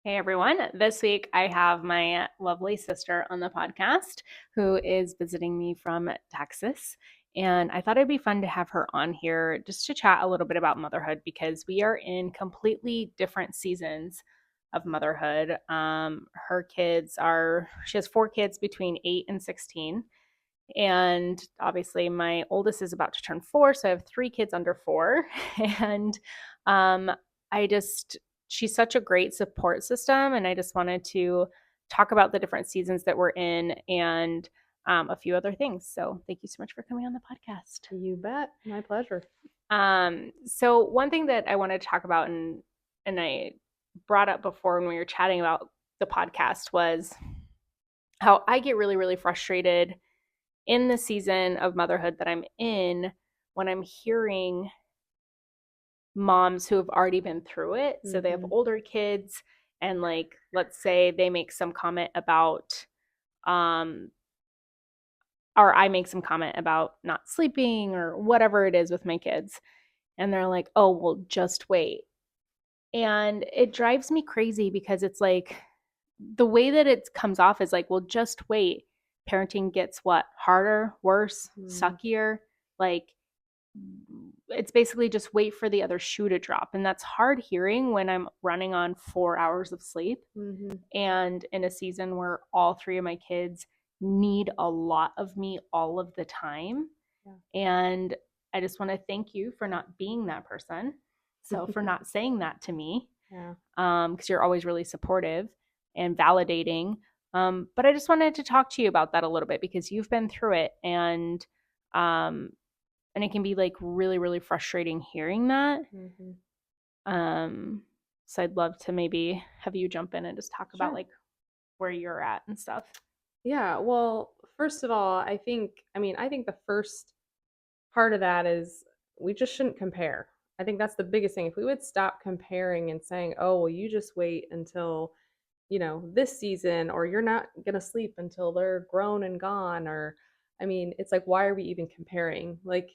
Hey everyone. This week I have my lovely sister on the podcast who is visiting me from Texas. And I thought it'd be fun to have her on here just to chat a little bit about motherhood because we are in completely different seasons of motherhood. She has four kids between 8 and 16. And obviously, my oldest is about to turn 4. So I have three kids under 4. And um, I just, she's such a great support system. And I just wanted to talk about the different seasons that we're in and a few other things. So thank you so much for coming on the podcast. You bet. My pleasure. So one thing that I wanted to talk about and I brought up before when we were chatting about the podcast was how I get really, really frustrated in the season of motherhood that I'm in when I'm hearing moms who have already been through it. So they have older kids, and like, let's say they make some comment about, or I make some comment about not sleeping or whatever it is with my kids. And they're like, oh, well, just wait. And it drives me crazy because it's like the way that it comes off is like, well, just wait. Parenting gets what? Harder, worse, suckier. Like, it's basically just wait for the other shoe to drop. And that's hard hearing when I'm running on 4 hours of sleep and in a season where all three of my kids need a lot of me all of the time. Yeah. And I just want to thank you for not being that person. So for not saying that to me, because you're always really supportive and validating. But I just wanted to talk to you about that a little bit because you've been through it, um, and it can be like really, really frustrating hearing that. So I'd love to maybe have you jump in and just talk about like where you're at and stuff. Yeah, well, first of all, I think the first part of that is we just shouldn't compare. I think that's the biggest thing. If we would stop comparing and saying, "Oh, well, you just wait until, this season, or you're not going to sleep until they're grown and gone," or I mean, it's like, why are we even comparing? Like,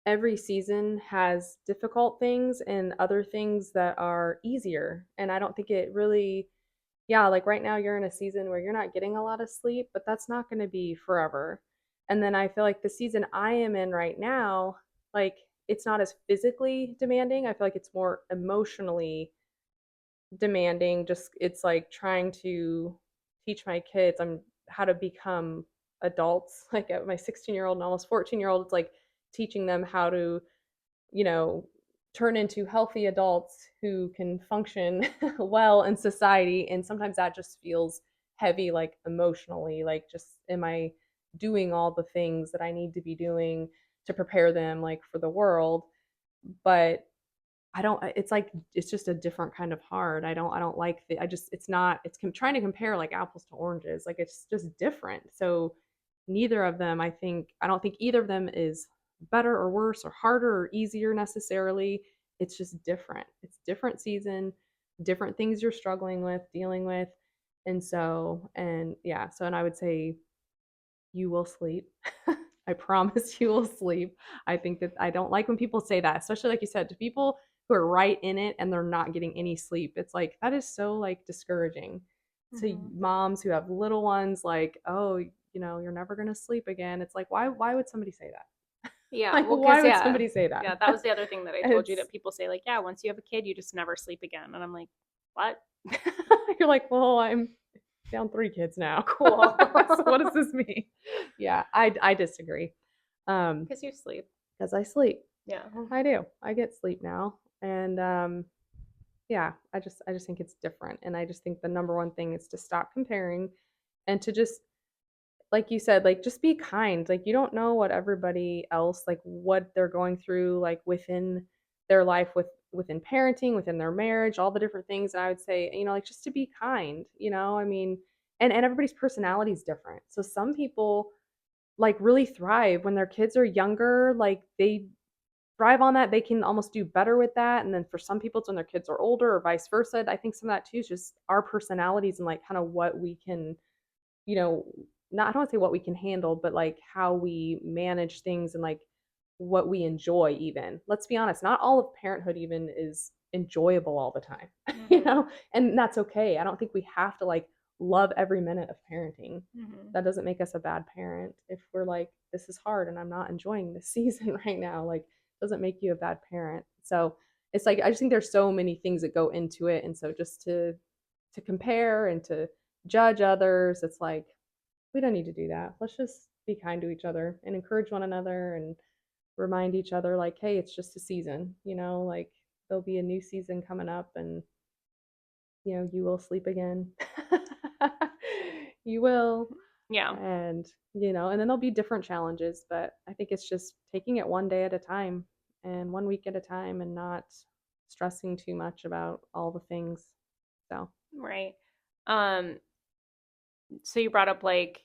every season has difficult things and other things that are easier. And I don't think it really, yeah, like right now you're in a season where you're not getting a lot of sleep, but that's not going to be forever. And then I feel like the season I am in right now, like it's not as physically demanding. I feel like it's more emotionally demanding. Just it's like trying to teach my kids how to become adults. Like at my 16-year-old and almost 14-year-old, it's like teaching them how to, you know, turn into healthy adults who can function well in society. And sometimes that just feels heavy, like emotionally, like just am I doing all the things that I need to be doing to prepare them like for the world? But I don't, it's like, it's just a different kind of hard. I don't like the, I just, it's not, it's trying to compare like apples to oranges. Like it's just different. So neither of them, I don't think either of them is better or worse or harder or easier necessarily. It's just different. It's different season, different things you're struggling with, dealing with. And so, and yeah, so, and I would say you will sleep. I promise you will sleep. I think that I don't like when people say that, especially like you said, to people who are right in it and they're not getting any sleep. It's like that is so like discouraging to moms who have little ones, like, oh, you're never gonna sleep again. It's like why would somebody say that? Yeah, Like well, why because would somebody say that? yeah, that was the other thing that I told you It's that people say like, yeah, once you have a kid, you just never sleep again, and I'm like, what? you're like, well, I'm down 3 kids now. Cool. So what does this mean? Yeah, I disagree. Because you sleep. Because I sleep. Yeah. I do. I get sleep now. And yeah, I just think it's different. And I just think the number one thing is to stop comparing and to just like you said, like just be kind. Like you don't know what everybody else like what they're going through like within their life within parenting, within their marriage, all the different things. And I would say, like just to be kind, I mean, and everybody's personality is different. So some people like really thrive when their kids are younger, like they thrive on that. They can almost do better with that. And then for some people, it's when their kids are older or vice versa. I think some of that too is just our personalities and like kind of what we can, you know, not, I don't want to say what we can handle, but like how we manage things and like what we enjoy even. Let's be honest, not all of parenthood even is enjoyable all the time, Mm-hmm. and that's okay. I don't think we have to like love every minute of parenting. Mm-hmm. That doesn't make us a bad parent. If we're like, this is hard and I'm not enjoying this season right now, like, doesn't make you a bad parent. So it's like, I just think there's so many things that go into it. And so just to compare and to judge others, it's like, we don't need to do that. Let's just be kind to each other and encourage one another and remind each other, like, hey, it's just a season, like there'll be a new season coming up, and you will sleep again. You will. Yeah. And then there'll be different challenges, but I think it's just taking it one day at a time and one week at a time and not stressing too much about all the things. So, Right. Um, so you brought up like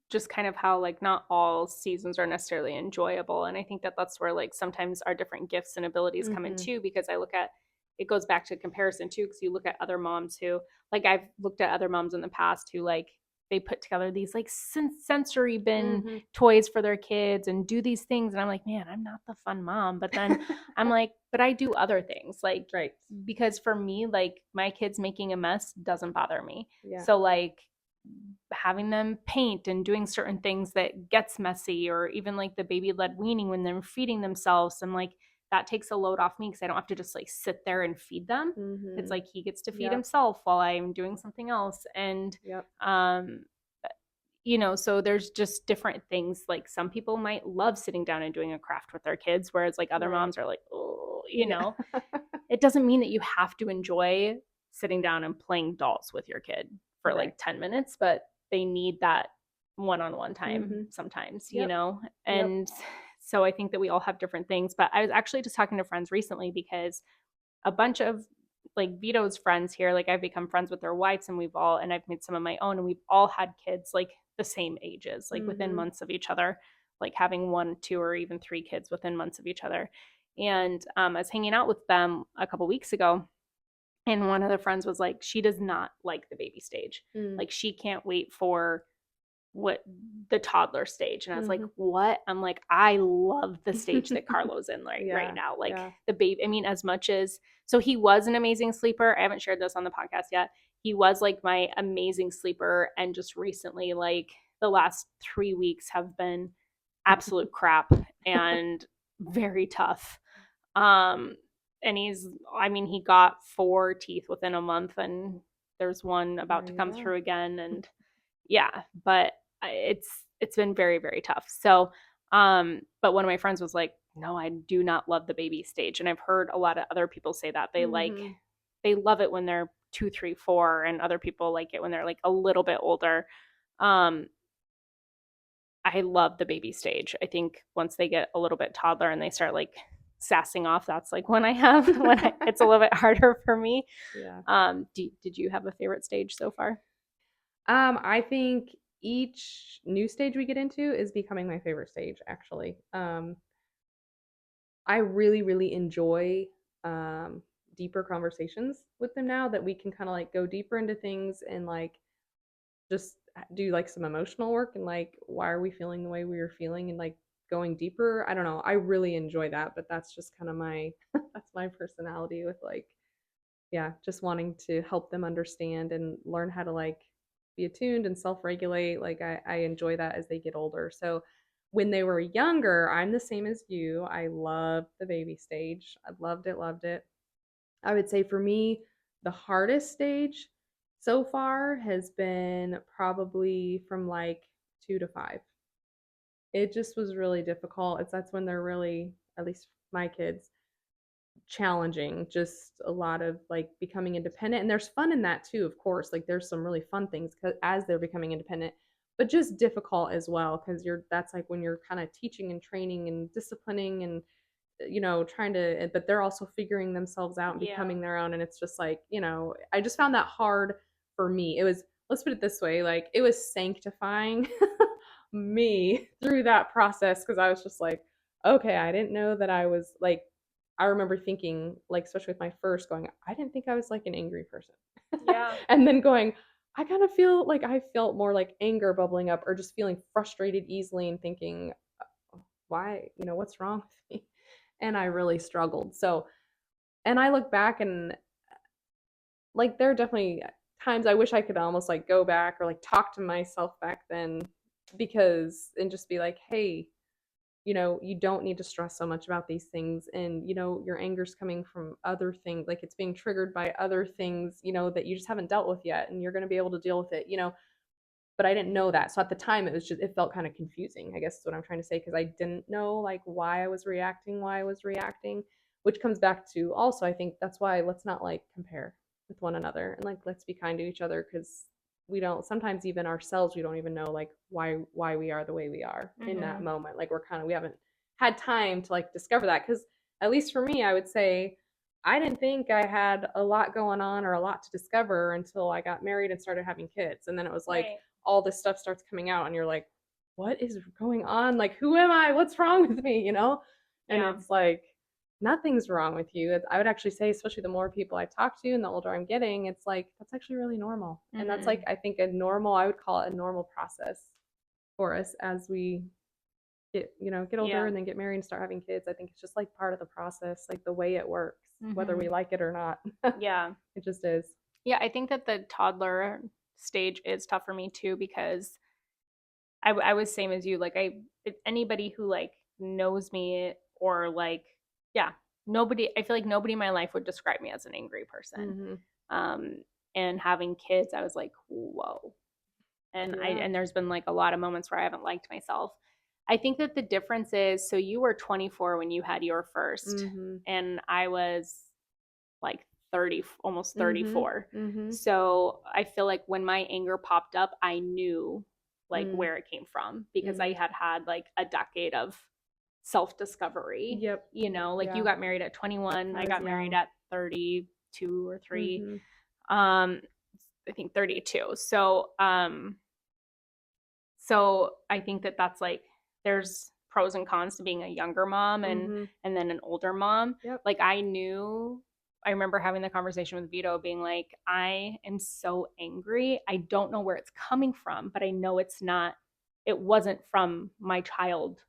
just kind of how like not all seasons are necessarily enjoyable, and I think that that's where like sometimes our different gifts and abilities come in mm-hmm. too, because I look at it goes back to comparison too, because you look at other moms who like I've looked at other moms in the past who like they put together these like sensory bin Mm-hmm. toys for their kids and do these things, and I'm like, man, I'm not the fun mom. But then I'm like, but I do other things, like Right. because for me like my kids making a mess doesn't bother me. Yeah. So like having them paint and doing certain things that gets messy, or even like the baby led weaning when they're feeding themselves, and like that takes a load off me because I don't have to just like sit there and feed them. It's Mm-hmm. like he gets to feed Yep. himself while I'm doing something else. And Yep. um so there's just different things. Like some people might love sitting down and doing a craft with their kids, whereas like other Right. moms are like, oh, Yeah. it doesn't mean that you have to enjoy sitting down and playing dolls with your kid for like Right. 10 minutes, but they need that one-on-one time Mm-hmm. sometimes, Yep. Yep. And so I think that we all have different things. But I was actually just talking to friends recently because a bunch of like Vito's friends here, like I've become friends with their wives, and I've made some of my own, and we've all had kids like the same ages, like within Mm-hmm. months of each other, like having one, two, or even three kids within months of each other. And I was hanging out with them a couple weeks ago, and one of the friends was like, she does not like the baby stage. Mm. Like she can't wait for what the toddler stage. And I was like, Mm-hmm. what? I'm like, I love the stage that Carlo's in right Yeah. now. Like Yeah. the baby, I mean, as much as so he was an amazing sleeper. I haven't shared this on the podcast yet. He was like my amazing sleeper. And just recently, like the last 3 weeks have been absolute crap and very tough. Um, and I mean, he got 4 teeth within a month, and there's one There about to you come go. through again. And yeah, but it's been very, very tough. So, but one of my friends was like, no, I do not love the baby stage. And I've heard a lot of other people say that Mm-hmm. they love it when they're 2, 3, 4, and other people like it when they're like a little bit older. Um, I love the baby stage. I think once they get a little bit toddler and they start like sassing off, that's like when it's a little bit harder for me. Yeah. Did you have a favorite stage so far? I think each new stage we get into is becoming my favorite stage, actually. I really, really enjoy um, deeper conversations with them now that we can kind of like go deeper into things and like just do like some emotional work and like why are we feeling the way we were feeling and like going deeper. I don't know. I really enjoy that, but that's just kind of my that's my personality with like yeah, just wanting to help them understand and learn how to like be attuned and self-regulate. Like I enjoy that as they get older. So when they were younger, I'm the same as you. I loved the baby stage. I loved it, loved it. I would say for me, the hardest stage so far has been probably from like 2 to 5. It just was really difficult. That's when they're really, at least my kids, challenging, just a lot of like becoming independent, and there's fun in that too, of course. Like there's some really fun things as they're becoming independent, but just difficult as well because that's like when you're kind of teaching and training and disciplining and trying to, but they're also figuring themselves out and Yeah. becoming their own, and it's just like I just found that hard for me. It was, let's put it this way, like it was sanctifying me through that process because I was just like, okay, I didn't know that I was like, I remember thinking, like, especially with my first, going, I didn't think I was like an angry person. Yeah. And then going, I kind of feel like I felt more like anger bubbling up or just feeling frustrated easily and thinking, why, what's wrong with me? And I really struggled. So And I look back and like there are definitely times I wish I could almost like go back or like talk to myself back then because and just be like, hey, you don't need to stress so much about these things. And, your anger's coming from other things, like it's being triggered by other things, that you just haven't dealt with yet. And you're going to be able to deal with it. But I didn't know that. So at the time, it felt kind of confusing, I guess is what I'm trying to say, because I didn't know like why I was reacting, which comes back to also, I think that's why let's not like compare with one another and like let's be kind to each other because we don't sometimes even ourselves we don't even know like why we are the way we are in that moment. Like we haven't had time to like discover that because at least for me, I would say I didn't think I had a lot going on or a lot to discover until I got married and started having kids. And then it was like Right. all this stuff starts coming out and you're like, what is going on? Like, who am I? What's wrong with me? And Yeah. it's like, nothing's wrong with you. I would actually say, especially the more people I talk to and the older I'm getting, it's like, that's actually really normal. And that's like, I think I would call it a normal process for us as we get older Yeah. and then get married and start having kids. I think it's just like part of the process, like the way it works, whether we like it or not. Yeah. It just is. Yeah, I think that the toddler stage is tough for me too because I was same as you. Like anybody who like knows me or like, yeah, nobody, I feel like nobody in my life would describe me as an angry person. Um, and having kids, I was like, whoa. And there's been like a lot of moments where I haven't liked myself. I think that the difference is, so you were 24 when you had your 1st, and I was like 30, almost 34. So I feel like when my anger popped up, I knew like where it came from because I had like a decade of self discovery. Yep. Like you got married at 21, I got married at 32 or 3. I think 32. So I think that that's like there's pros and cons to being a younger mom and then an older mom. Yep. Like I remember having the conversation with Vito being like, I am so angry. I don't know where it's coming from, but I know it wasn't from my child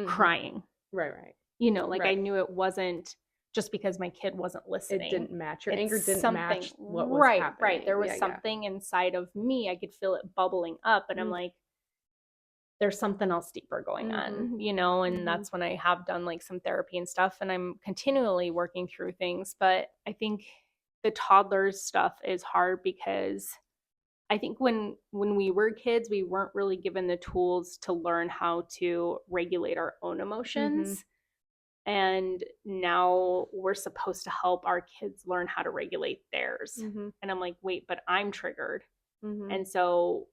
crying. Right. I knew it wasn't just because my kid wasn't listening. It didn't match. Your anger didn't match what was happening. Right. There was something inside of me. I could feel it bubbling up and I'm like, there's something else deeper going on, and that's when I have done like some therapy and stuff and I'm continually working through things. But I think the toddlers stuff is hard because I think when we were kids, we weren't really given the tools to learn how to regulate our own emotions. And now we're supposed to help our kids learn how to regulate theirs. And I'm like, wait, but I'm triggered. And so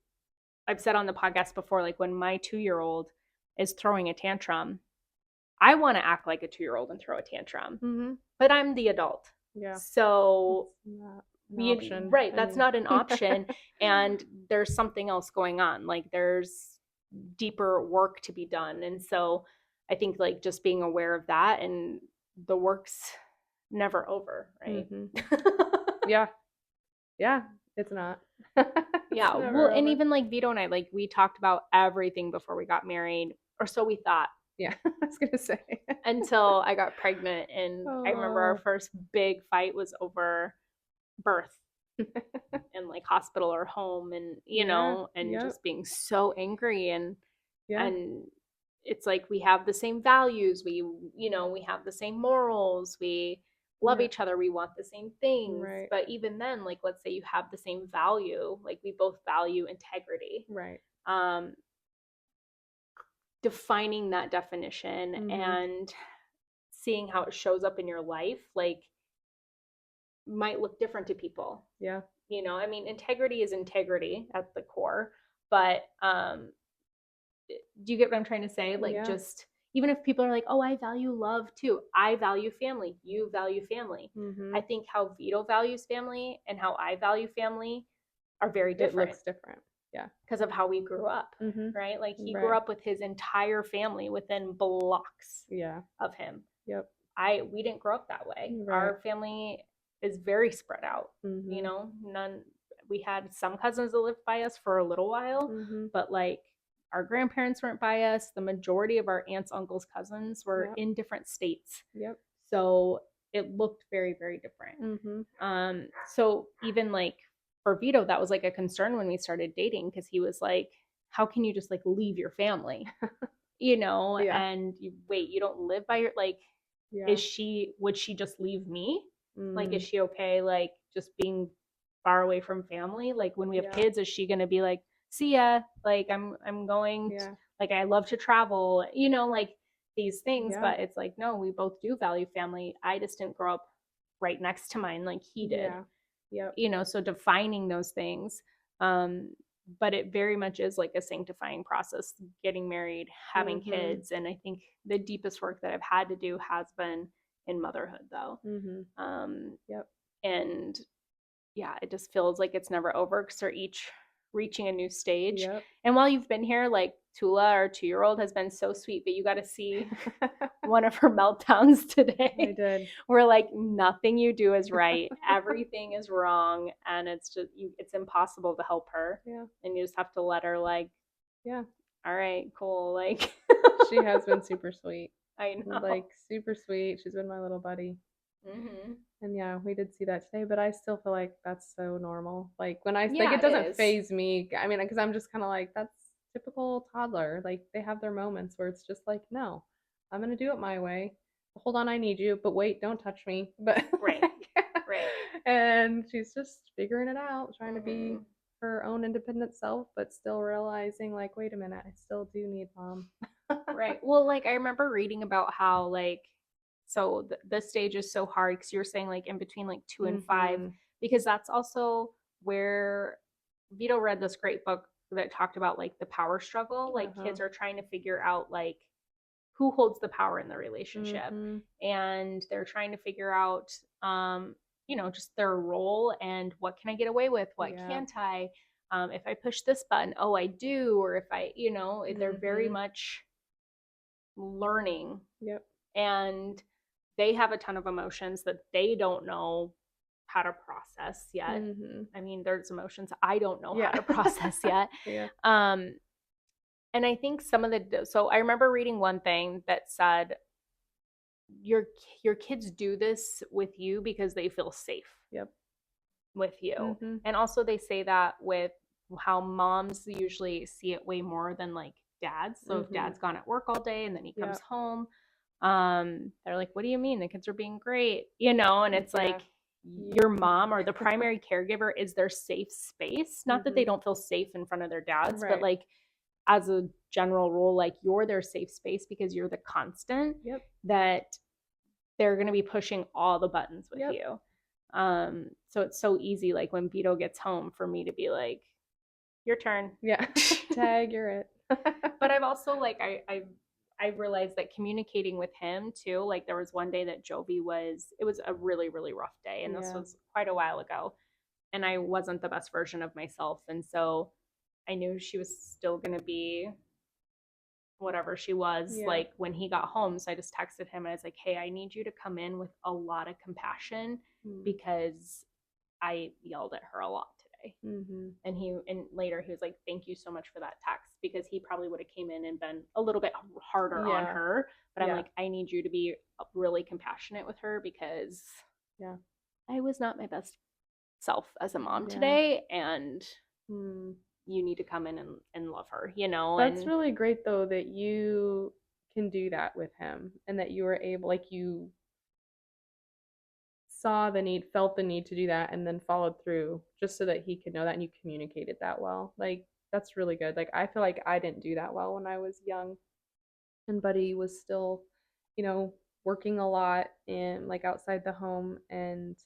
I've said on the podcast before, like when my 2-year-old is throwing a tantrum, I want to act like a 2-year-old and throw a tantrum, but I'm the adult. Yeah. So option. Right. That's not an option. And there's something else going on. Like there's deeper work to be done. And so I think like just being aware of that and the work's never over. Right. Yeah. It's not. Yeah. Well, and even like Vito and I, like we talked about everything before we got married, or so we thought. Yeah, I was gonna say. Until I got pregnant, and I remember our first big fight was over birth, and like hospital or home, and just being so angry, and it's like we have the same values, we have the same morals, we love each other, we want the same things, right. But even then, like let's say you have the same value, like we both value integrity, right? Defining that definition and seeing how it shows up in your life, like might look different to people. Yeah. I mean, integrity is integrity at the core, but do you get what I'm trying to say? Like just even if people are like, oh, I value love too. I value family. You value family. I think how Vito values family and how I value family are very different. It looks different. Yeah. Because of how we grew up, right? Like he grew up with his entire family within blocks of him. Yep. We didn't grow up that way. Right. Our family is very spread out. We had some cousins that lived by us for a little while, but like our grandparents weren't by us. The majority of our aunts, uncles, cousins were in different states. Yep. So it looked very, very different. Mm-hmm. So even like for Vito, that was like a concern when we started dating, because he was like, how can you just like leave your family, Yeah. and wait, you don't live by your, like, Yeah. would she just leave me? Like, is Mm. she okay, like, just being far away from family? Like, when we have Yeah. kids, is she going to be like, see ya, like, I'm going to, Yeah. like, I love to travel, like these things. Yeah. But it's like, no, we both do value family. I just didn't grow up right next to mine like he did, Yeah. Yep. so defining those things. um but it very much is like a sanctifying process, getting married, having Mm-hmm. kids. And I think the deepest work that I've had to do has been in motherhood, though. Mm-hmm. um Yep. and yeah, it just feels like it's never over, because they're each reaching a new stage. Yep. And while you've been here, like, Tula, our 2-year-old, has been so sweet, but you got to see one of her meltdowns I today. did. Where like nothing you do is right, everything is wrong, and it's just it's impossible to help her. Yeah. And you just have to let her, like, Yeah. all right, cool, like. She has been super sweet. I know. Like super sweet. She's been my little buddy. Mm-hmm. And yeah, we did see that today, but I still feel like that's so normal. Like when I like Yeah, it it doesn't is. phase me. I mean, because I'm just kind of like that's typical toddler. Like they have their moments where it's just like, no, I'm gonna do it my way. Hold on, I need you, but wait, don't touch me. But Right, right. and she's just figuring it out, trying to be Mm-hmm. her own independent self, but still realizing like, wait a minute, I still do need mom. Right. Well, like, I remember reading about how, like, so this stage is so hard, because you're saying like in between like 2 and 5, Mm-hmm. because that's also where Vito read this great book that talked about like the power struggle. Like, Uh-huh. kids are trying to figure out like who holds the power in the relationship, Mm-hmm. and they're trying to figure out, just their role, and what can I get away with, what Yeah. can't I, if I push this button, oh, I do, or if I, they're very Mm-hmm. much learning. Yep. And they have a ton of emotions that they don't know how to process yet. Mm-hmm. I mean, there's emotions I don't know how Yeah. to process yet. Yeah. um and I think some of the, so I remember reading one thing that said, your your kids do this with you because they feel safe Yep. with you. Mm-hmm. And also they say that with how moms usually see it way more than like dads. So if Mm-hmm. dad's gone at work all day and then he comes Yep. home, they're like, what do you mean, the kids are being great, and it's Yeah. like, your mom or the primary caregiver is their safe space. Not that they Mm-hmm. don't feel safe in front of their dads, but Right. like, as a general rule, like, you're their safe space because you're the constant Yep. that they're going to be pushing all the buttons with Yep. you. So it's so easy, like when Vito gets home, for me to be like, your turn. Yeah. Tag, you're it. But I've also like, I've realized that communicating with him too, like there was one day that it was a really, really rough day, and this Yeah. was quite a while ago, and I wasn't the best version of myself. And so I knew she was still going to be whatever she was, Yeah. like, when he got home. So I just texted him and I was like, hey, I need you to come in with a lot of compassion, Mm. because I yelled at her a lot today. Mm-hmm. And later he was like, thank you so much for that text, because he probably would have came in and been a little bit harder on Yeah. her. But I'm Yeah. like, I need you to be really compassionate with her, because Yeah. I was not my best self as a mom Yeah. today, and Mm. you need to come in and love her, That's and really great though that you can do that with him and that you were able, like you saw the need, felt the need to do that, and then followed through just so that he could know that, and you communicated that well. Like that's really good. Like I feel like I didn't do that well when I was young, and Buddy was still, you know, working a lot and like outside the home, and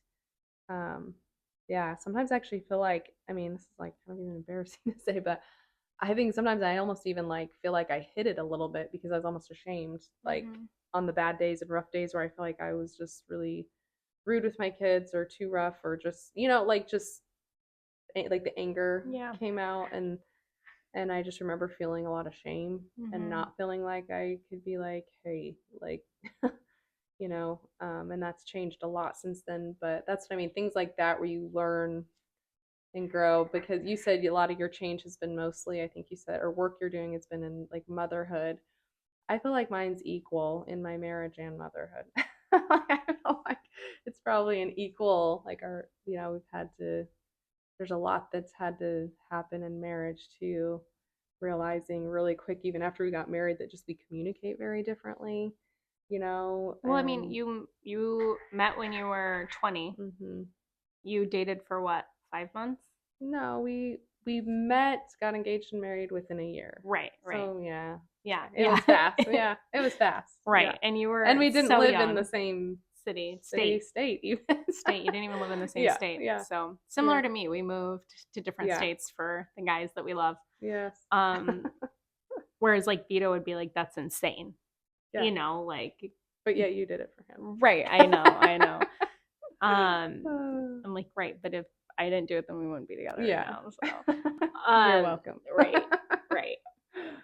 um, yeah, sometimes I actually feel like, I mean, this is like kind of even embarrassing to say, but I think sometimes I almost even like feel like I hid it a little bit because I was almost ashamed, like on the bad days and rough days where I feel like I was just really rude with my kids or too rough or just, like just like the anger yeah. came out, and I just remember feeling a lot of shame and not feeling like I could be like, hey, like and that's changed a lot since then. But that's what I mean, things like that where you learn and grow, because you said a lot of your change has been mostly, I think you said, or work you're doing has been in like motherhood. I feel like mine's equal in my marriage and motherhood. I feel like probably an equal, like our, we've had to, there's a lot that's had to happen in marriage too, realizing really quick, even after we got married, that just we communicate very differently, Well, I mean, and you met when you were 20. hmm You dated for what, 5 months? no, we met, got engaged and married within a year. Right, right. So yeah, Yeah, it was yeah. fast. Yeah, it was fast. Yeah, Right. And you and were we didn't so live in the young. same City, city, state, state even. state. You didn't even live in the same Yeah, state. yeah, So yeah, similar to me, we moved to different yeah. states for the guys that we love. Yes. Um, whereas like Vito would be like, that's insane. Yeah. Like But yeah, you did it for him. right, I know, I know. Uh, I'm like, right, but if I didn't do it, then we wouldn't be together right yeah. now. So You're welcome. right, right.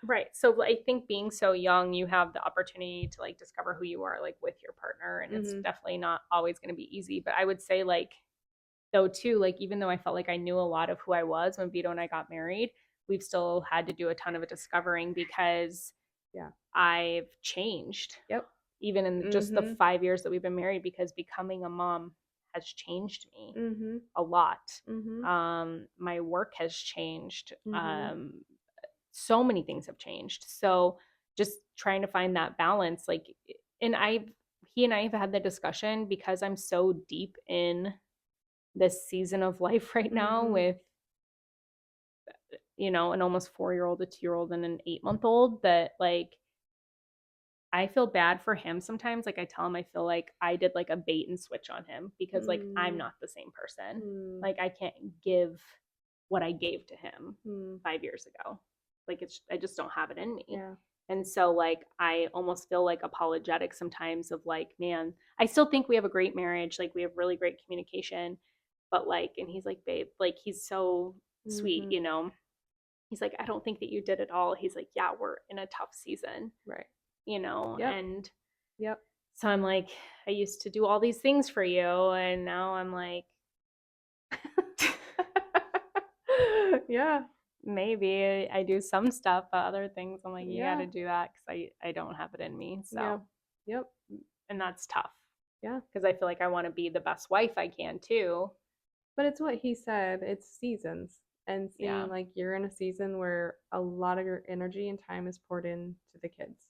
Right. So I think being so young, you have the opportunity to like discover who you are like with your partner. And it's Mhm. definitely not always going to be easy. But I would say like, though too, like even though I felt like I knew a lot of who I was when Vito and I got married, we've still had to do a ton of discovering because Yeah. I've changed Yep. even in just the Mhm. 5 years that we've been married because becoming a mom has changed me Mhm. a lot. Mhm. My work has changed. Mhm. So many things have changed. So just trying to find that balance, like, and he and I have had the discussion because I'm so deep in this season of life right now Mhm. with, an almost 4 year old, a 2 year old, and an 8 month old that like I feel bad for him sometimes. Like I tell him I feel like I did like a bait and switch on him because like I'm Mm. not the same person. Mm. Like I can't give what I gave to him Mm. 5 years ago. Like I just don't have it in me. Yeah. And so like I almost feel like apologetic sometimes of like, man, I still think we have a great marriage. Like we have really great communication. But like, and he's like, babe, like he's so sweet, Mhm. He's like, I don't think that you did it all. He's like, yeah, we're in a tough season, Right. Yep. and Yep. so I'm like, I used to do all these things for you, and now I'm like, Yeah. maybe I do some stuff, but other things I'm like, you got Yeah. to do that because I don't have it in me. Yep. So, Yep. and that's tough Yeah. because I feel like I want to be the best wife I can too. But it's what he said. It's seasons. And seeing Yeah. like you're in a season where a lot of your energy and time is poured into the kids.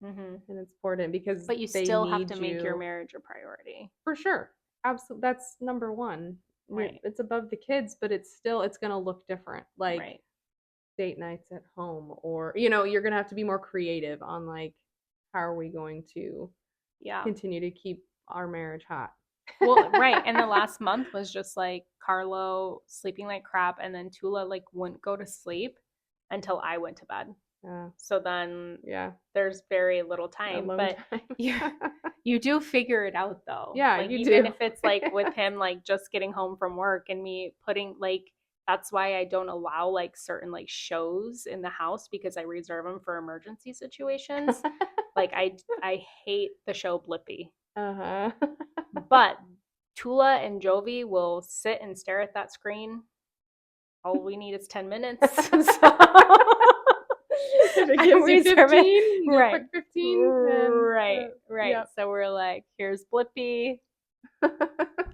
Hmm. And it's poured in because But you they still have to need make your you marriage a priority. for sure. Absolutely. That's number one. Right. It's above the kids, but it's going to look different. Like Right. date nights at home, or, you're going to have to be more creative on like, how are we going to Yeah. continue to keep our marriage hot? Well, right. And the last month was just like Carlo sleeping like crap, and then Tula like wouldn't go to sleep until I went to bed. Yeah. So then Yeah. there's very little time, Alone but time. you you do figure it out though. Yeah, Like you even do. if it's like with him like just getting home from work and me putting like that's why I don't allow like certain like shows in the house because I reserve them for emergency situations. Like I hate the show Blippi. Uh-huh. But Tula and Jovi will sit and stare at that screen. All we need is 10 minutes. So If it I'm gives you reserving. 15, a Right. quick 15, and Right. Right. yep. So we're like, here's Blippi,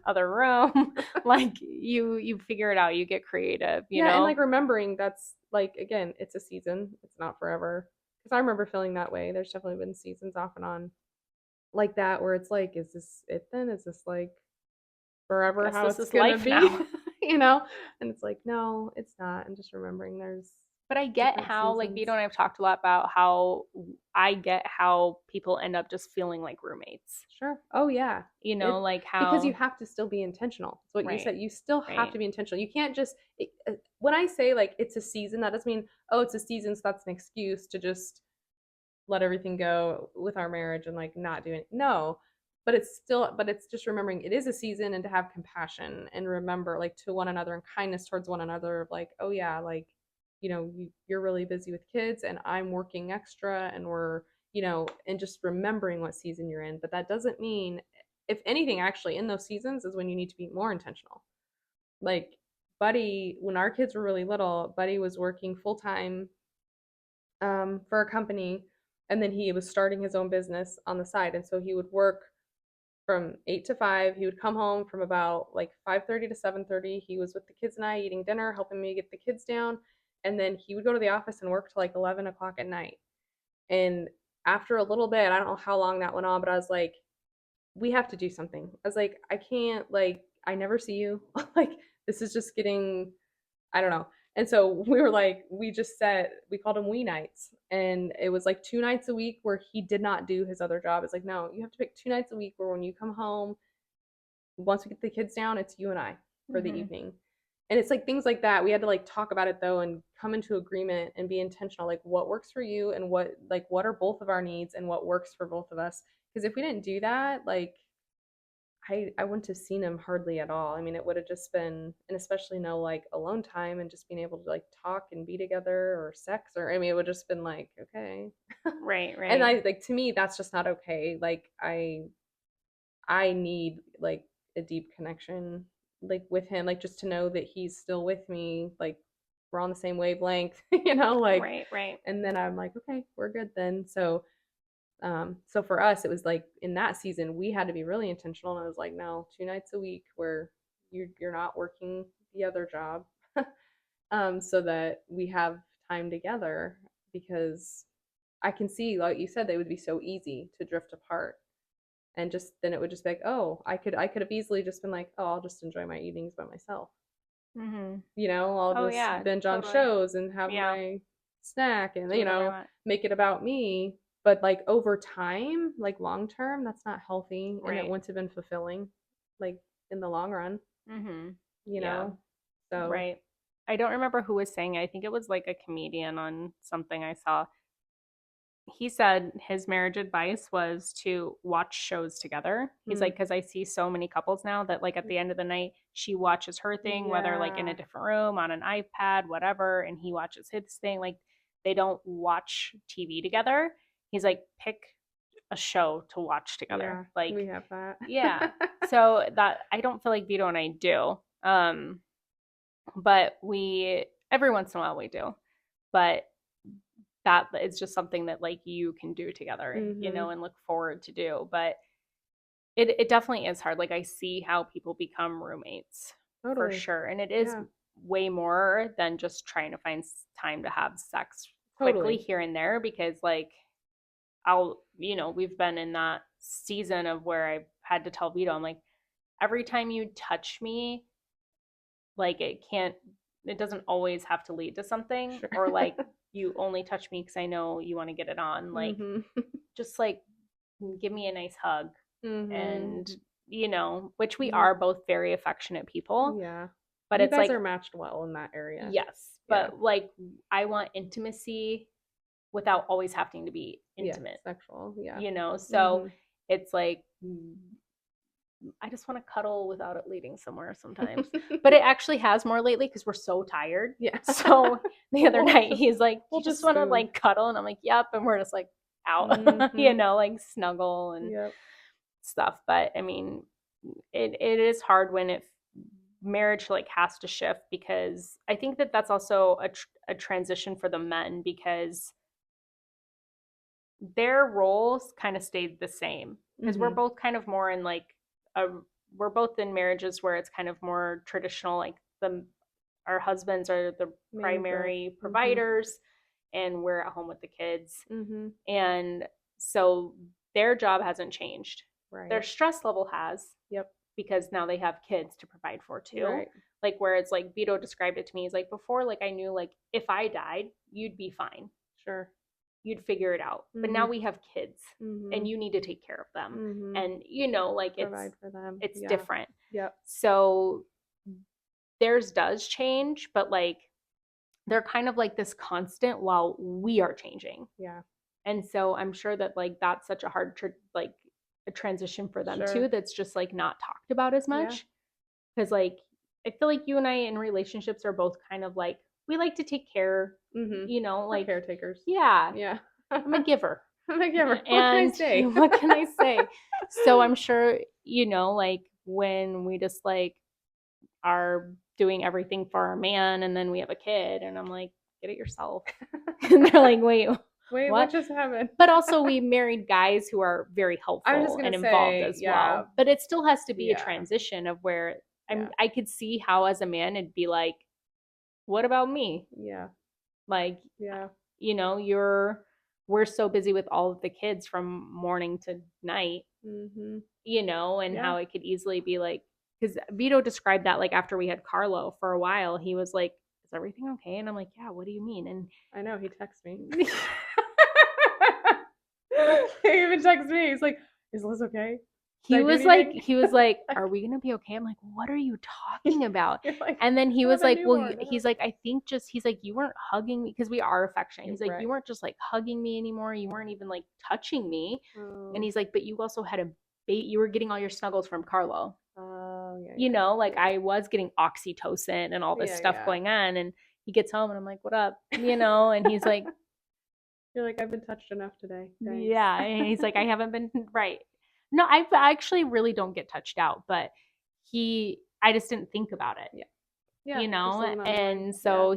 other room. Like you figure it out. You get creative, Yeah, and like remembering that's like, again, it's a season. It's not forever. Because I remember feeling that way. There's definitely been seasons off and on like that where it's like, is this it then? Is this like forever Guess how this it's is gonna life be? now. And it's like, no, it's not. And just remembering there's But I get different how, like, seasons. Vito and I have talked a lot about how I get how people end up just feeling like roommates. Sure. Oh yeah. It Like because you how, have to still be intentional. It's what you right, said. You still have right, to be intentional. You can't just when I say like it's a season, that doesn't mean, oh, it's a season, so that's an excuse to just let everything go with our marriage and like not do it. No. But it's just remembering it is a season, and to have compassion and remember like to one another and kindness towards one another of like, oh yeah, like, you're really busy with kids and I'm working extra, and we're, and just remembering what season you're in. But that doesn't mean, if anything, actually in those seasons is when you need to be more intentional. Like Buddy, when our kids were really little, Buddy was working full time for a company, and then he was starting his own business on the side, and so he would work from 8 to 5. He would come home from about like 5:30 to 7:30. He was with the kids and I eating dinner, helping me get the kids down. And then he would go to the office and work till like 11 o'clock at night. And after a little bit, I don't know how long that went on, but I was like, we have to do something. I was like, I can't, like, I never see you. Like, this is just getting, I don't know. And so we were like, we called them we nights. And it was like 2 nights a week where he did not do his other job. It's like, no, you have to pick 2 nights a week where when you come home, once we get the kids down, it's you and I for the evening. And it's like things like that. We had to like talk about it though and come into agreement and be intentional. Like what works for you and what are both of our needs and what works for both of us. Because if we didn't do that, like I wouldn't have seen him hardly at all. I mean, it would have just been, and especially no like alone time and just being able to like talk and be together or sex or I mean, it would just been like, okay. Right, And right. I like to me that's just not okay. Like I need like a deep connection like with him, like just to know that he's still with me, like we're on the same wavelength, like Right, right. and then I'm like, okay, we're good then. So for us, it was like in that season, we had to be really intentional. And I was like, no, 2 nights a week where you're not working the other job, so that we have time together. Because I can see, like you said, they would be so easy to drift apart, and just then it would just be like, oh, I could have easily just been like, oh, I'll just enjoy my evenings by myself. Mm-hmm. I'll Oh just yeah, binge on totally. shows and have Yeah, my snack and do whatever I want. make it about me. But like over time, like long term, that's not healthy and it Right. wouldn't have been fulfilling like in the long run, Mm-hmm. you Yeah, know? So right. I don't remember who was saying it. I think it was like a comedian on something I saw. He said his marriage advice was to watch shows together. He's mm, like, because I see so many couples now that, like, at the end of the night, she watches her thing, whether like in a yeah. different room, on an iPad, whatever, and he watches his thing. Like, they don't watch TV together. He's like, pick a show to watch together. Yeah, Like, we have that. yeah. So that I don't feel like Vito and I do. But we every once in a while we do. But that is just something that like you can do together, Mhm. and look forward to do. But it definitely is hard. Like I see how people become roommates for Totally. sure. And it is Yeah. way more than just trying to find time to have sex quickly Totally. here and there because like we've been in that season of where I've had to tell Vito, I'm like, every time you touch me, like it doesn't always have to lead to something Sure. or like you only touch me because I know you want to get it on. Like Mhm. just like give me a nice hug Mhm. and which we are both very affectionate people, Yeah. but You it's guys like are matched well in that area. yes, Yeah. but like I want intimacy without always having to be Yeah. intimate, Sexual. Yeah. so Mhm. it's like I just want to cuddle without it leading somewhere sometimes. But it actually has more lately because we're so tired. Yeah. So the other We'll night just he's like, we'll "You just just want to spoon. like cuddle," and I'm like, "Yep," and we're just like out, Mhm. like snuggle and Yep. stuff. But I mean, it is hard when marriage like has to shift because I think that that's also a transition for the men because their roles kind of stayed the same because we're Mhm. both kind of more in like a we're both in marriages where it's kind of more traditional like the our husbands are the Main bread. primary Mhm. providers and we're at home with the kids Mhm. and so their job hasn't changed, their Right. stress level has Yep. because now they have kids to provide for too, Right. like where it's like Vito described it to me, he's like before like I knew like if I died you'd be fine, Sure. you'd figure it out. But now Mhm. we have kids and Mhm. you need to take care of them. Mhm. And like Provide for them. it's Yeah. different. Yep. So theirs does change, but like they're kind of like this constant while we are changing. Yeah. And so I'm sure that like that's such a hard like a transition for them too Sure. that's just like not talked about as Yeah. much because like I feel like you and I in relationships are both kind of like we like to take care, Mhm. We're like caretakers. yeah, Yeah. I'm a giver. I'm a giver. What can I And say? what can I say? So I'm sure, like when we just like are doing everything for our man and then we have a kid and I'm like, get it yourself. And they're like, wait, Wait, what what? just happened? But also we married guys who are very I was just helpful gonna and involved say, as yeah, well. But it still has to be a yeah, transition of where yeah, I could see how as a man it'd be like, what about me? yeah, Like, yeah. we're so busy with all of the kids from morning to night, Mhm. and Yeah. how it could easily be like, because Vito described that like after we had Carlo for a while, he was like, is everything okay? And I'm like, yeah, what do you mean? And I know, he texts me. He even texts me. He's like, "Is Liz okay? Did I do anything?" he was like, are we gonna be okay? I'm like, what are you talking about? You're like, And then he "I was have a like, well, newborn." he's like, I think just he's like, you weren't hugging me because we are affectionate. He's like, Right. you weren't just like hugging me anymore. You weren't even like touching me. And Oh. he's like, but you also had a bait. You were getting all your snuggles from Carlo. Oh, yeah, yeah. Like Yeah. I was getting oxytocin and all this Yeah, stuff yeah. going on. And he gets home and I'm like, what up? And he's like, You're like, "I've been touched enough today. Thanks." yeah. And he's like, I haven't been right. No, I actually really don't get touched out, but I just didn't think about it, Yeah. Yeah, just wasn't on your mind. and Yeah. so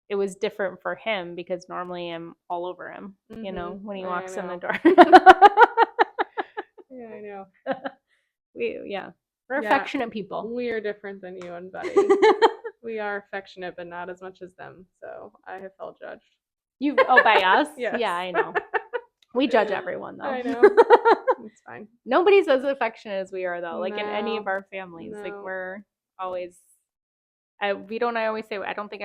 it was different for him because normally I'm all over him, Mhm. when he I walks in the know. door. Yeah, I know. We're Yeah. affectionate people. We are different than you and Buddy. We are affectionate, but not as much as them. So I have felt judged. By us? Yes. Yeah, I know. We judge everyone though. I know. It's fine. Nobody's as affectionate as we are though. Like in any of No. our families, like No. we're always. Vito and I always say I don't think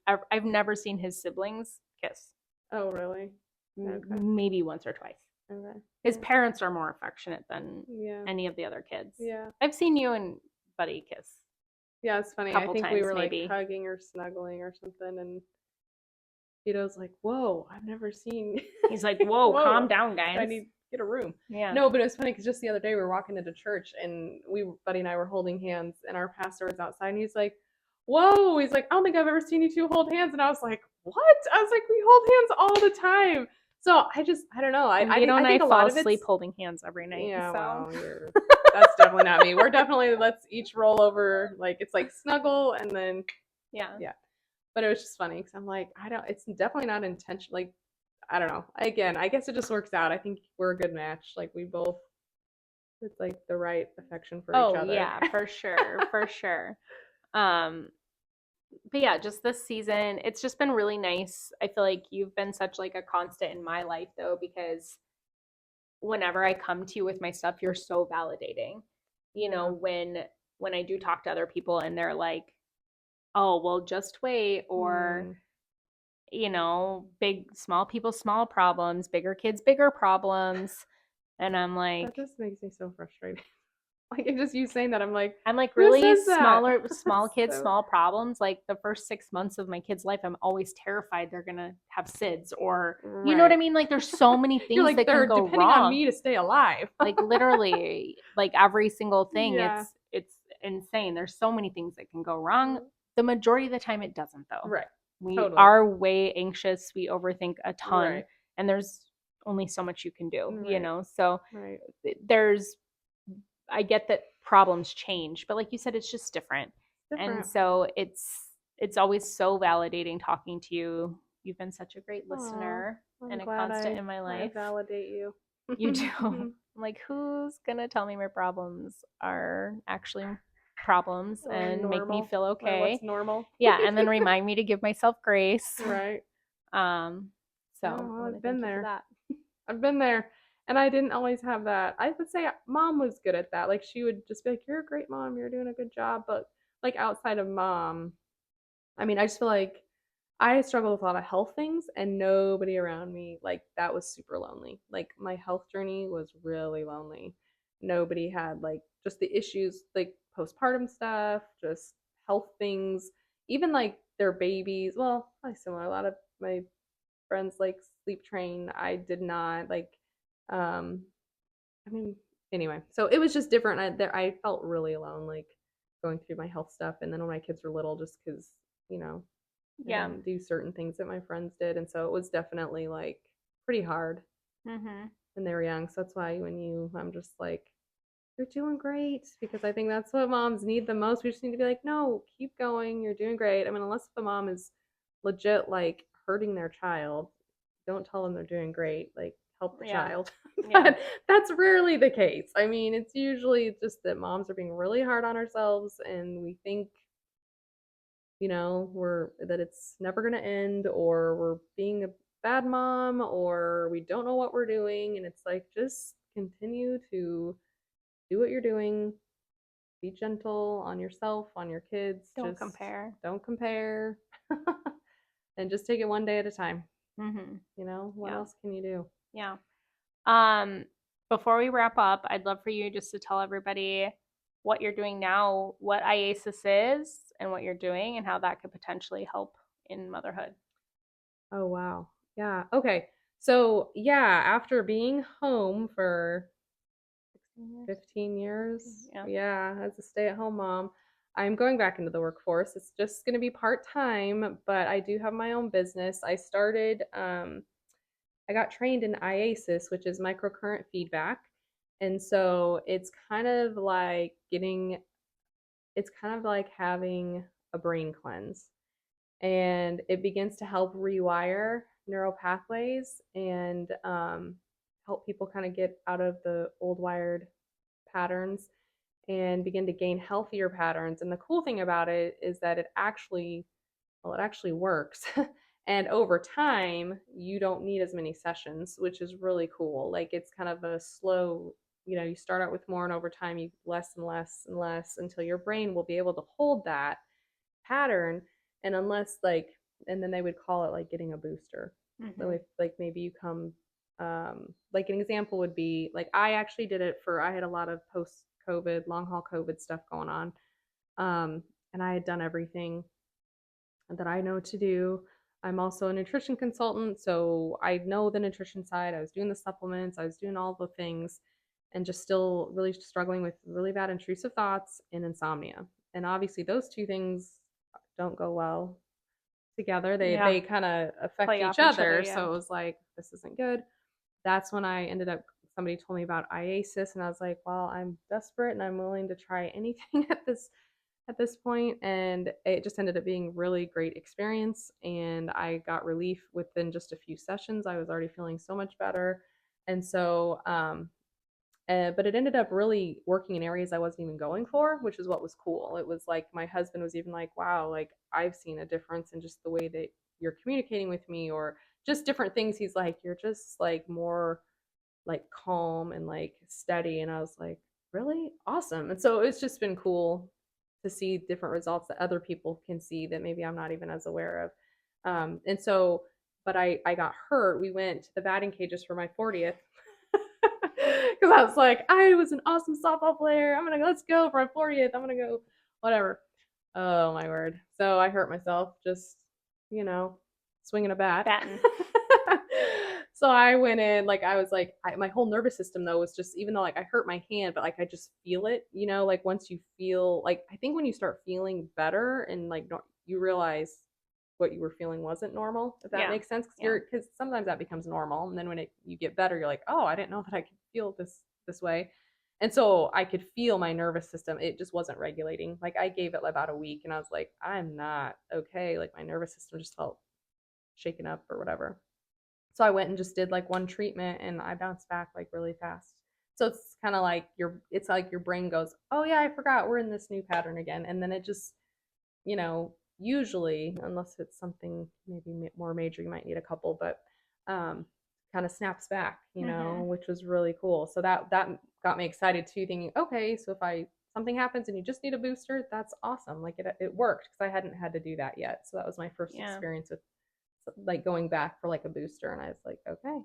I've never seen his siblings kiss. Oh, really? Okay. Maybe once or twice. Okay. His Yeah. parents are more affectionate than Yeah. any of the other kids. Yeah. I've seen you and Buddy kiss Yeah, it's funny. a I couple think we times were like maybe. hugging or snuggling or something, and Vito's like, "Whoa, I've never seen." He's like, "Whoa, Whoa, calm down, I guys." need to get a room. Yeah. No, but it was funny because just the other day we were walking into church and Buddy and I were holding hands, and our pastor was outside, and he's like, "Whoa!" He's like, "I don't think I've ever seen you two hold hands," and I was like, "What?" I was like, "We hold hands all the time." So I don't know. And Vito and I I think a fall lot of asleep it's holding hands every night. yeah. So. Well, that's definitely not me. We're definitely let's each roll over like it's like snuggle and then Yeah. yeah. But it was just funny because I'm like, I don't. It's definitely not intentional. Like, I don't know. Again, I guess it just works out. I think we're a good match. Like we both, it's like the right affection for each other. Yeah, for sure, for sure. But yeah, just this season, it's just been really nice. I feel like you've been such like a constant in my life though, because whenever I come to you with my stuff, you're so validating. When I do talk to other people and they're like, "Oh, well, just wait," or Mm. big small people, small problems, bigger kids, bigger problems. And I'm That like, just makes me so frustrated. Like it's just you saying that. I'm like, who really says that? small kids, So small problems. Like the first 6 months of my kid's life, I'm always terrified they're gonna have SIDS or you know what I right. mean? Like there's so many You're things like that can they're go depending on wrong. me to stay alive. Like literally, like every single thing, Yeah. it's insane. There's so many things that can go wrong. The majority of the time it doesn't though. Right. We Totally. are way anxious, we overthink a ton, Right. and there's only so much you can do, Right. So Right. there's I get that problems change, but like you said, it's just different. And Different. so it's always so validating talking to you. You've been such a great Aw, listener I'm and a glad constant in my I life. validate you. You do. I'm like, who's gonna tell me my problems are actually problems Or and make me normal. feel Or okay? what's normal. Yeah, and then remind me to give myself grace. Right. So Oh, well, I wanna I've been thank you for there. that. I've been there. And I didn't always have that. I would say mom was good at that. Like she would just be like, "You're a great mom. You're doing a good job." But like outside of mom, I mean, I just feel like I struggled with a lot of health things and nobody around me, like that was super lonely. Like my health journey was really lonely. Nobody had like just the issues, like postpartum stuff, just health things, even like their babies. Well, probably similar. A lot of my friends like sleep train. I did not like, um, I mean, anyway, so it was just different. I felt really alone, like going through my health stuff. And then when my kids were little, just because, you know, I Yeah. didn't do certain things that my friends did, and so it was definitely like pretty hard when they were young. So that's why I'm just like, you're doing great because I think that's what moms need the most. We just need to be like, no, keep going, you're doing great. I mean, unless the mom is legit like hurting their child, don't tell them they're doing great, like help the Yeah. child. Yeah. But that's rarely the case. I mean, it's usually just that moms are being really hard on ourselves and we think, we're that it's never going to end, or we're being a bad mom, or we don't know what we're doing. And it's like, just continue to do what you're doing, be gentle on yourself, on your kids, Don't just compare. don't compare. And just take it one day at a time. Mm-hmm. What Yeah. else can you do? Yeah. Um, Before we wrap up, I'd love for you just to tell everybody what you're doing now, what IASIS is, and what you're doing, and how that could potentially help in motherhood. Oh, wow. Yeah. Okay. So, yeah, after being home for 16 years. 15 years, Yeah. yeah, as a stay-at-home mom, I'm going back into the workforce. It's just going to be part-time, but I do have my own business. I got trained in IASIS, which is microcurrent feedback. And so it's kind of like having a brain cleanse. And it begins to help rewire neural pathways and help people kind of get out of the old wired patterns and begin to gain healthier patterns. And the cool thing about it is that it actually works. And over time, you don't need as many sessions, which is really cool. Like, it's kind of a slow, you start out with more, and over time, you less and less and less until your brain will be able to hold that pattern. And and then they would call it like getting a booster. So Mm-hmm. if like maybe you come, like an example would be like I actually did it I had a lot of post COVID, long haul COVID stuff going on. And I had done everything that I know to do. I'm also a nutrition consultant, so I know the nutrition side. I was doing the supplements, I was doing all the things, and just still really struggling with really bad intrusive thoughts and insomnia. And obviously, those two things don't go well together. Yeah. They kind of affect Play each off each other. other. Yeah. So it was like, this isn't good. That's when I ended up. Somebody told me about IASIS, and I was like, well, I'm desperate and I'm willing to try anything at this point. And it just ended up being really great experience, and I got relief within just a few sessions. I was already feeling so much better. And so but it ended up really working in areas I wasn't even going for, which is what was cool. It was like my husband was even like, wow, like I've seen a difference in just the way that you're communicating with me, or just different things. He's like, you're just like more like calm and like steady. And I was like, really awesome. And so it's just been cool to see different results that other people can see that maybe I'm not even as aware of. And so, but I got hurt. We went to the batting cages for my 40th because I was like, I was an awesome softball player. Let's go for my 40th. I'm gonna go, whatever. Oh my word. So I hurt myself just, you know, swinging a bat. Batten. So I went in, like, I was like, my whole nervous system though was just, even though like I hurt my hand, but like I just feel it, like once you feel, like, I think when you start feeling better and like you realize what you were feeling wasn't normal, if that Yeah. makes sense. Yeah. Because sometimes that becomes normal. And then when you get better, you're like, oh, I didn't know that I could feel this way. And so I could feel my nervous system. It just wasn't regulating. Like, I gave it about a week and I was like, I'm not okay. Like, my nervous system just felt shaken up or whatever. So I went and just did like one treatment and I bounced back like really fast. So it's kind of like it's like your brain goes, oh yeah, I forgot we're in this new pattern again. And then it just, usually, unless it's something maybe more major, you might need a couple, but kind of snaps back, Mm-hmm. which was really cool. So that got me excited too, thinking, okay, so if something happens and you just need a booster, that's awesome. Like, it worked because I hadn't had to do that yet. So that was my first Yeah. experience with like going back for like a booster, and I was like, okay,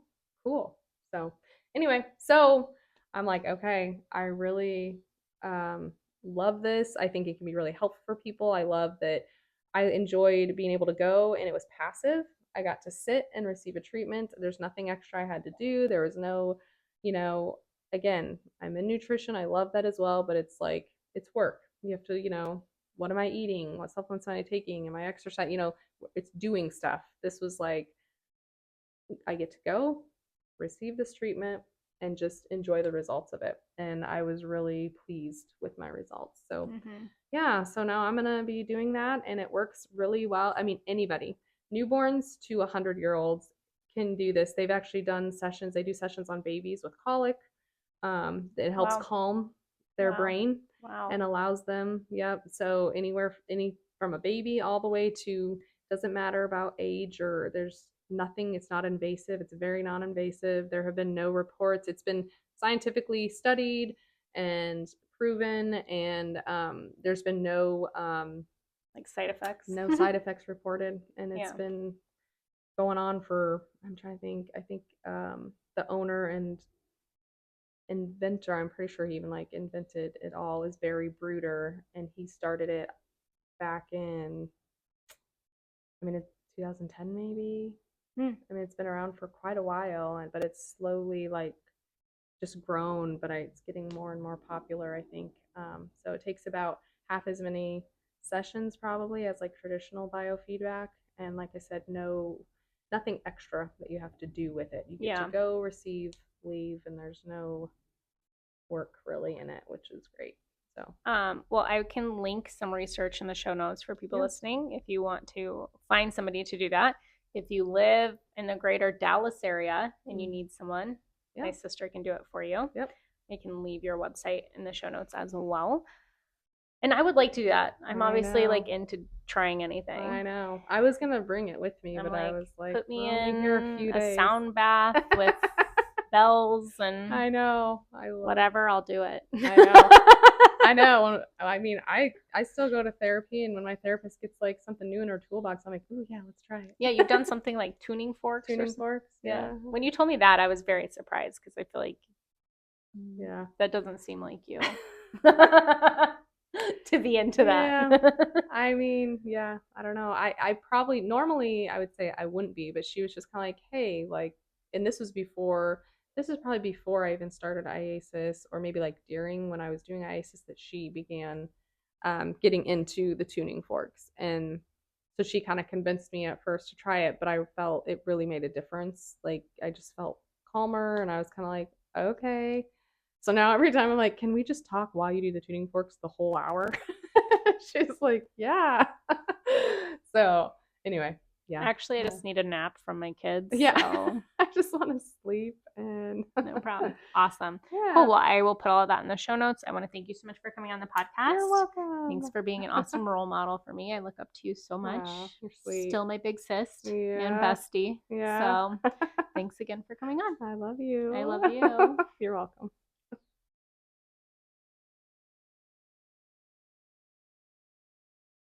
cool. So anyway, so I'm like, okay, I really love this. I think it can be really helpful for people. I love that I enjoyed being able to go, and it was passive. I got to sit and receive a treatment. There's nothing extra I had to do. There was no, you know, again, I'm in nutrition. I love that as well, but it's like, it's work. You have to, what am I eating? What supplements am I taking? Am I exercising? It's doing stuff. This was like, I get to go, receive this treatment, and just enjoy the results of it. And I was really pleased with my results. So, Mm-hmm. yeah, so now I'm going to be doing that, and it works really well. I mean, anybody, newborns to 100-year-olds, can do this. They've actually done sessions. They do sessions on babies with colic. It helps Wow. calm their Wow. brain Wow. and allows them, yep. So any from a baby all the way to, doesn't matter about age, or there's nothing, it's not invasive. It's very non-invasive. There have been no reports. It's been scientifically studied and proven, and there's been Like side effects. no side effects reported, and it's Yeah. been going on for, I'm trying to think, I think the owner and inventor, I'm pretty sure he even like invented it all, is Barry Bruder, and he started it back in, I mean, it's 2010 maybe. I mean, it's been around for quite a while, but it's slowly like just grown, but it's getting more and more popular, I think. So it takes about half as many sessions probably as like traditional biofeedback, and like I said, nothing extra that you have to do with it. You get Yeah. to go, receive, leave, and there's no work really in it, which is great. So Well, I can link some research in the show notes for people yeah. listening if you want to find somebody to do that. If you live in the greater Dallas area and you need someone, Yeah. my sister can do it for you. Yep. I can leave your website in the show notes as well. And I would like to do that. I'm I obviously know. like into trying anything. I know. I was gonna bring it with me, I'm but I was like, put me "We're only in here a few days." sound bath with bells and I know. I love whatever, I'll do it. I know. I know. I mean, I still go to therapy, and when my therapist gets like something new in her toolbox, I'm like, "Ooh, yeah, let's try it." Yeah, you've done something like tuning forks. Tuning forks. Yeah. Yeah. When you told me that, I was very surprised because I feel like Yeah. that doesn't seem like you to be into that. Yeah. I mean, yeah, I don't know. I probably, normally I would say I wouldn't be, but she was just kind of like, hey, like, and this is probably before I even started IASIS, or maybe like during when I was doing IASIS, that she began getting into the tuning forks. And so she kind of convinced me at first to try it, but I felt it really made a difference. Like, I just felt calmer, and I was kind of like, okay. So now every time I'm like, can we just talk while you do the tuning forks the whole hour? She's like, yeah. So anyway, yeah. Actually, I just need a nap from my kids. Yeah. So. I just want to sleep, and no problem. Awesome. Yeah. Cool. Well, I will put all of that in the show notes. I want to thank you so much for coming on the podcast. You're welcome. Thanks for being an awesome role model for me. I look up to you so much. Wow, you're sweet. Still my big sis Yeah. and bestie. Yeah. So thanks again for coming on. I love you. I love you. You're welcome.